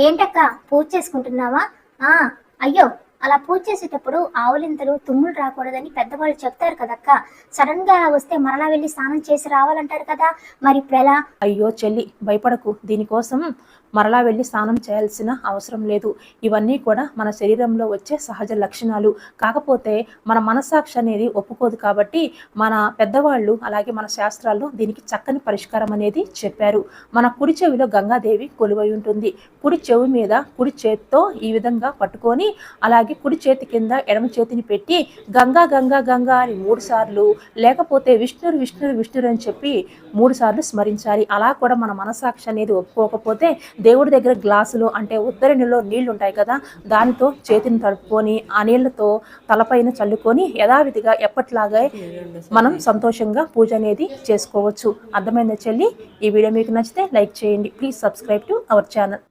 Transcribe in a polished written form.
ఏంటక్క పూజ చేసుకుంటున్నావా? ఆ అయ్యో, అలా పూజ చేసేటప్పుడు ఆవులింతలు తుమ్ములు రాకూడదని పెద్దవాళ్ళు చెప్తారు కదక్క. సడన్ గా అలా వస్తే మరలా వెళ్ళి స్నానం చేసి రావాలంటారు కదా, మరి ఇప్పుడు ఎలా? అయ్యో చెల్లి, భయపడకు. దీనికోసం మరలా వెళ్ళి స్నానం చేయాల్సిన అవసరం లేదు. ఇవన్నీ కూడా మన శరీరంలో వచ్చే సహజ లక్షణాలు. కాకపోతే మన మనస్సాక్షి అనేది ఒప్పుకోదు కాబట్టి మన పెద్దవాళ్ళు అలాగే మన శాస్త్రాల్లో దీనికి చక్కని పరిష్కారం అనేది చెప్పారు. మన కుడి చెవిలో గంగాదేవి కొలువై ఉంటుంది. కుడి చెవి మీద కుడి చేతితో ఈ విధంగా పట్టుకొని అలాగే కుడి చేతి కింద ఎడమ చేతిని పెట్టి గంగా గంగా గంగా అని 3 సార్లు, లేకపోతే విష్ణురు విష్ణురు విష్ణురు అని చెప్పి 3 సార్లు స్మరించాలి. అలా కూడా మన మనస్సాక్షి అనేది ఒప్పుకోకపోతే దేవుడి దగ్గర గ్లాసులో అంటే ఉద్దరణిలో నీళ్లు ఉంటాయి కదా, దానితో చేతిని తడుపుకొని ఆ నీళ్లతో తలపైన చల్లుకొని యథావిధిగా ఎప్పట్లాగే మనం సంతోషంగా పూజ అనేది చేసుకోవచ్చు. అర్థమైందా చెల్లి? ఈ వీడియో మీకు నచ్చితే లైక్ చేయండి. Please subscribe to our channel.